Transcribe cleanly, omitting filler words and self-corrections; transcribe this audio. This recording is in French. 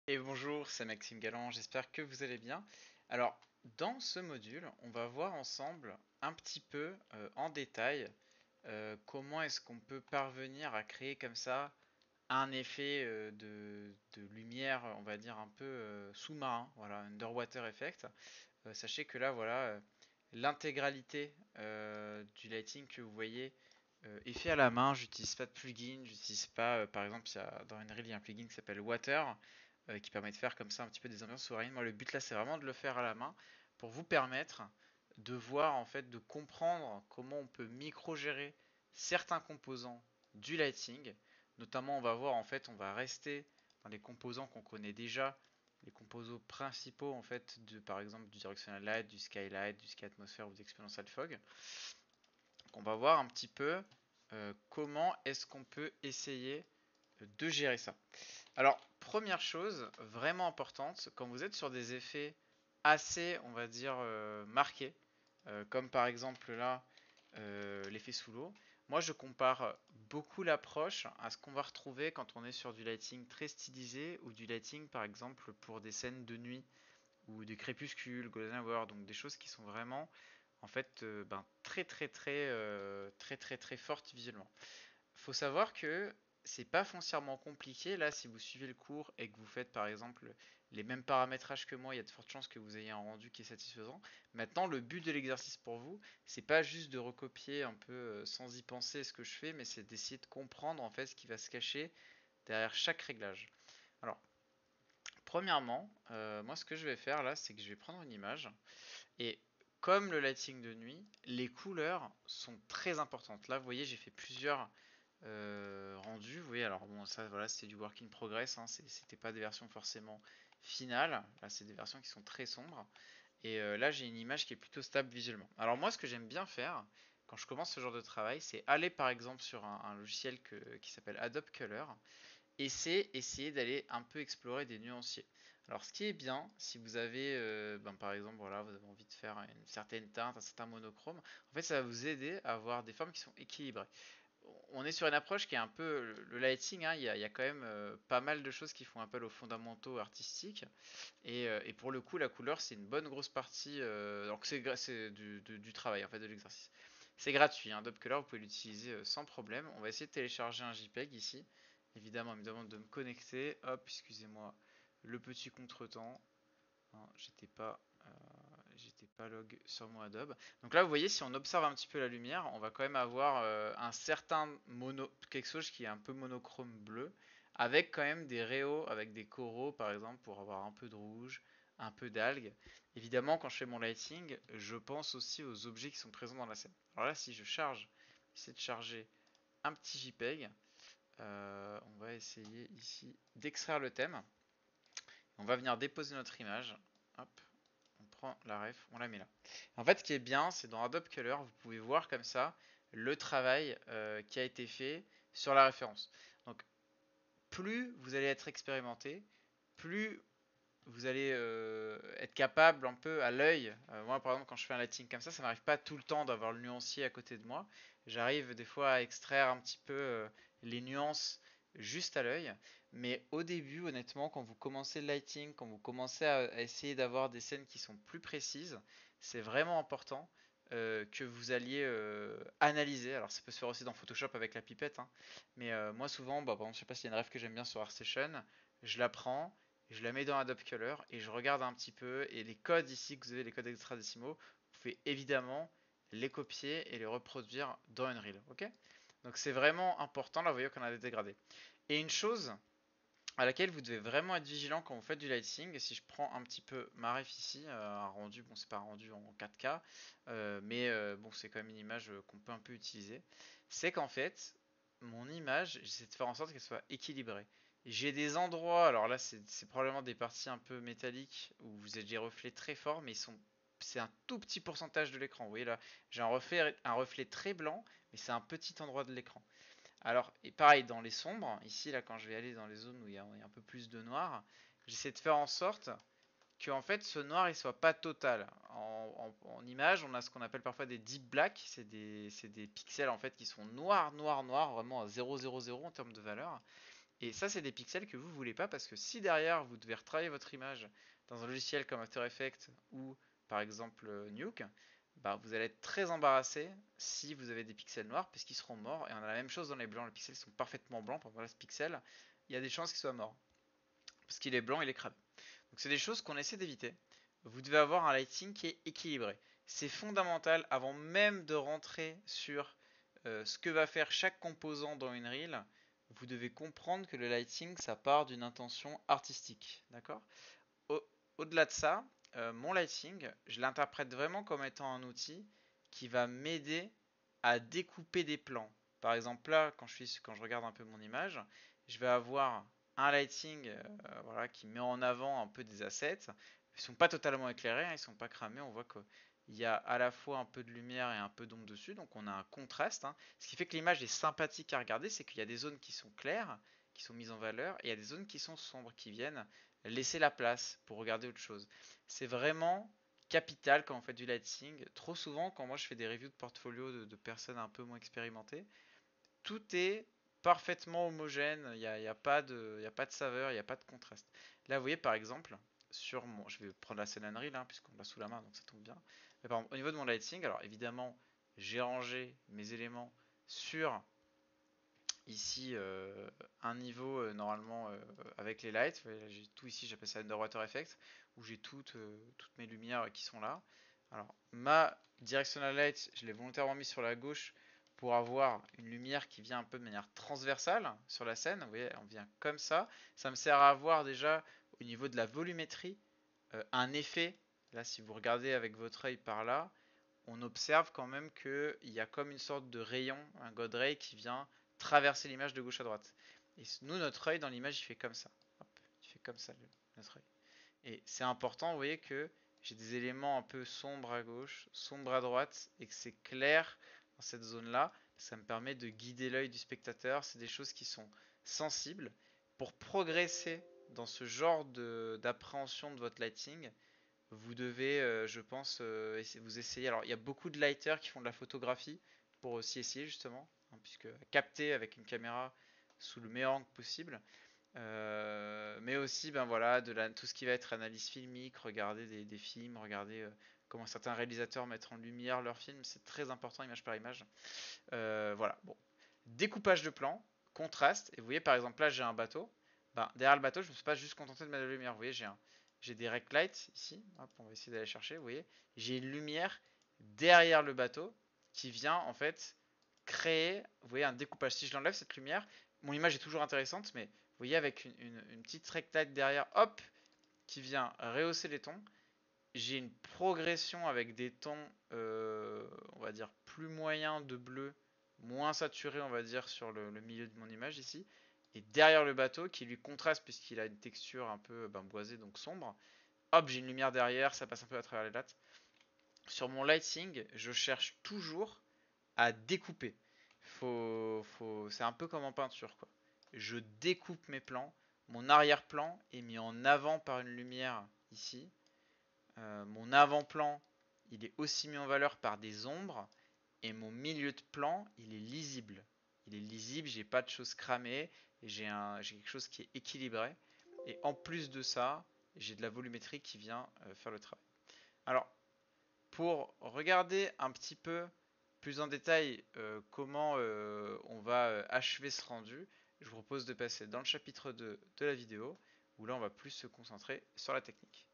Et bonjour, c'est Maxime Galland, j'espère que vous allez bien. Alors, dans ce module, on va voir ensemble un petit peu en détail comment est-ce qu'on peut parvenir à créer comme ça un effet de lumière, on va dire un peu sous-marin, voilà, underwater effect. Sachez que là, voilà, l'intégralité du lighting que vous voyez est fait à la main. J'utilise pas de plugin, j'utilise pas, par exemple, dans Unreal, il y a un plugin qui s'appelle Water qui permet de faire comme ça un petit peu des ambiances sous-marines. Moi, le but là, c'est vraiment de le faire à la main pour vous permettre de voir, en fait, de comprendre comment on peut micro-gérer certains composants du lighting. Notamment, on va voir, en fait, on va rester dans les composants qu'on connaît déjà, les composants principaux, en fait, par exemple, du directional light, du skylight, du sky atmosphere ou du exponential fog. Donc, on va voir un petit peu comment est-ce qu'on peut essayer de gérer ça. Alors, première chose vraiment importante, quand vous êtes sur des effets assez, on va dire, marqués, comme par exemple là, l'effet sous l'eau, moi je compare beaucoup l'approche à ce qu'on va retrouver quand on est sur du lighting très stylisé ou du lighting par exemple pour des scènes de nuit ou des crépuscules, golden hour, donc des choses qui sont vraiment en fait très fortes visuellement. Faut savoir que c'est pas foncièrement compliqué. Là, si vous suivez le cours et que vous faites par exemple les mêmes paramétrages que moi, il y a de fortes chances que vous ayez un rendu qui est satisfaisant. Maintenant, le but de l'exercice pour vous, c'est pas juste de recopier un peu sans y penser ce que je fais, mais c'est d'essayer de comprendre en fait ce qui va se cacher derrière chaque réglage. Alors, premièrement, moi ce que je vais faire là, c'est que je vais prendre une image et comme le lighting de nuit, les couleurs sont très importantes. Là, vous voyez, j'ai fait plusieurs rendu. Vous voyez, alors bon, ça voilà, c'était du work in progress, hein, c'était pas des versions forcément finales. Là, c'est des versions qui sont très sombres. Et là, j'ai une image qui est plutôt stable visuellement. Alors moi, ce que j'aime bien faire quand je commence ce genre de travail, c'est aller par exemple sur un logiciel qui s'appelle Adobe Color et c'est essayer d'aller un peu explorer des nuanciers. Alors, ce qui est bien, si vous avez, par exemple, voilà, vous avez envie de faire une certaine teinte, un certain monochrome, en fait, ça va vous aider à avoir des formes qui sont équilibrées. On est sur une approche qui est un peu le lighting, hein, il y a quand même pas mal de choses qui font appel aux fondamentaux artistiques. Et pour le coup, la couleur, c'est une bonne grosse partie. Donc c'est du travail, en fait, de l'exercice. C'est gratuit, hein, Adobe Color, vous pouvez l'utiliser sans problème. On va essayer de télécharger un JPEG ici. Évidemment, il me demande de me connecter. Hop, excusez-moi, le petit contretemps. Hein, j'étais pas log sur mon Adobe. Donc là, vous voyez, si on observe un petit peu la lumière, on va quand même avoir un certain quelque chose qui est un peu monochrome bleu, avec quand même des rayos, avec des coraux par exemple, pour avoir un peu de rouge, un peu d'algues. Évidemment, quand je fais mon lighting, je pense aussi aux objets qui sont présents dans la scène. Alors là, si je charge, j'essaie de charger un petit JPEG, on va essayer ici d'extraire le thème. On va venir déposer notre image. Hop, on prend la ref, on la met là. En fait, ce qui est bien, c'est dans Adobe Color, vous pouvez voir comme ça le travail qui a été fait sur la référence. Donc, plus vous allez être expérimenté, plus vous allez être capable un peu à l'œil. Moi, par exemple, quand je fais un lighting comme ça m'arrive pas tout le temps d'avoir le nuancier à côté de moi. J'arrive des fois à extraire un petit peu les nuances juste à l'œil. Mais au début, honnêtement, quand vous commencez le lighting, quand vous commencez à essayer d'avoir des scènes qui sont plus précises, c'est vraiment important que vous alliez analyser. Alors, ça peut se faire aussi dans Photoshop avec la pipette, hein. Mais moi, souvent, par exemple, je sais pas s'il y a une ref que j'aime bien sur ArtStation, je la prends je la mets dans Adobe Color et je regarde un petit peu. Et les codes ici que vous avez, les codes hexadécimaux, vous pouvez évidemment les copier et les reproduire dans Unreal. Ok. Donc c'est vraiment important. Là, vous voyez qu'on a des dégradés. Et une chose à laquelle vous devez vraiment être vigilant quand vous faites du lighting, et si je prends un petit peu ma ref ici, un rendu, bon c'est pas un rendu en 4K, mais bon c'est quand même une image qu'on peut un peu utiliser, c'est qu'en fait, mon image, j'essaie de faire en sorte qu'elle soit équilibrée. J'ai des endroits, alors là c'est probablement des parties un peu métalliques où vous avez des reflets très forts, mais c'est un tout petit pourcentage de l'écran. Vous voyez là, j'ai un reflet très blanc, mais c'est un petit endroit de l'écran. Alors, et pareil, dans les sombres, ici, là, quand je vais aller dans les zones où il y a un peu plus de noir, j'essaie de faire en sorte que, en fait, ce noir, il soit pas total. En image, on a ce qu'on appelle parfois des deep black, c'est des pixels, en fait, qui sont noirs, noirs, noirs, vraiment à 0,0,0 en termes de valeur. Et ça, c'est des pixels que vous voulez pas parce que si derrière vous devez retravailler votre image dans un logiciel comme After Effects ou par exemple Nuke, bah, vous allez être très embarrassé si vous avez des pixels noirs puisqu'ils seront morts. Et on a la même chose dans les blancs. Les pixels sont parfaitement blancs. Par exemple, là, ce pixel, il y a des chances qu'il soit mort parce qu'il est blanc, il est cramé. Donc c'est des choses qu'on essaie d'éviter. Vous devez avoir un lighting qui est équilibré. C'est fondamental avant même de rentrer sur ce que va faire chaque composant dans une reel. Vous devez comprendre que le lighting, ça part d'une intention artistique. D'accord? Au-delà de ça, mon lighting, je l'interprète vraiment comme étant un outil qui va m'aider à découper des plans. Par exemple, là, quand je regarde un peu mon image, je vais avoir un lighting voilà, qui met en avant un peu des assets. Ils sont pas totalement éclairés, hein, ils sont pas cramés. On voit qu'il y a à la fois un peu de lumière et un peu d'ombre dessus, donc on a un contraste. Hein. Ce qui fait que l'image est sympathique à regarder, c'est qu'il y a des zones qui sont claires, qui sont mises en valeur, et il y a des zones qui sont sombres, qui viennent laisser la place pour regarder autre chose. C'est vraiment capital quand on fait du lighting. Trop souvent, quand moi je fais des reviews de portfolio de personnes un peu moins expérimentées, tout est parfaitement homogène. Il y a pas de saveur, il n'y a pas de contraste. Là, vous voyez par exemple, je vais prendre la scène Unreal hein, puisqu'on l'a sous la main, donc ça tombe bien. Mais par exemple, au niveau de mon lighting, alors évidemment, j'ai rangé mes éléments sur ici un niveau normalement avec les lights. J'ai tout ici, j'appelle ça Underwater Effect, où j'ai toutes mes lumières qui sont là. Alors ma directional light, je l'ai volontairement mis sur la gauche pour avoir une lumière qui vient un peu de manière transversale sur la scène. Vous voyez, on vient comme ça. Ça me sert à avoir déjà au niveau de la volumétrie un effet. Là, si vous regardez avec votre œil par là, on observe quand même qu'il y a comme une sorte de rayon, un God Ray qui vient traverser l'image de gauche à droite. Et nous, notre œil dans l'image, il fait comme ça. Hop, il fait comme ça, notre œil. Et c'est important, vous voyez que j'ai des éléments un peu sombres à gauche, sombres à droite, et que c'est clair dans cette zone-là. Ça me permet de guider l'œil du spectateur. C'est des choses qui sont sensibles. Pour progresser dans ce genre d'appréhension de votre lighting, vous devez, je pense, vous essayer. Alors, il y a beaucoup de lighters qui font de la photographie pour aussi essayer justement, hein, puisque capter avec une caméra sous le meilleur angle possible. Mais aussi, ben voilà, tout ce qui va être analyse filmique, regarder des films, regarder comment certains réalisateurs mettent en lumière leurs films, c'est très important image par image. Voilà, bon. Découpage de plan, contraste, et vous voyez par exemple là j'ai un bateau, ben, derrière le bateau je ne me suis pas juste contenté de mettre de la lumière, vous voyez j'ai des rec lights ici, hop, on va essayer d'aller chercher, vous voyez, j'ai une lumière derrière le bateau qui vient en fait créer, vous voyez, un découpage. Si je l'enlève cette lumière, mon image est toujours intéressante, mais vous voyez avec une petite rec light derrière, hop, qui vient rehausser les tons, j'ai une progression avec des tons, on va dire, plus moyens de bleu, moins saturé, on va dire, sur le milieu de mon image ici. Et derrière le bateau, qui lui contraste puisqu'il a une texture un peu boisée, donc sombre. Hop, j'ai une lumière derrière, ça passe un peu à travers les lattes. Sur mon lighting, je cherche toujours à découper. C'est un peu comme en peinture, quoi. Je découpe mes plans. Mon arrière-plan est mis en avant par une lumière ici. Mon avant-plan, il est aussi mis en valeur par des ombres. Et mon milieu de plan, il est lisible. Il est lisible, j'ai pas de choses cramées. J'ai quelque chose qui est équilibré. Et en plus de ça, j'ai de la volumétrie qui vient faire le travail. Alors, pour regarder un petit peu plus en détail comment on va achever ce rendu, je vous propose de passer dans le chapitre 2 de la vidéo, où là on va plus se concentrer sur la technique.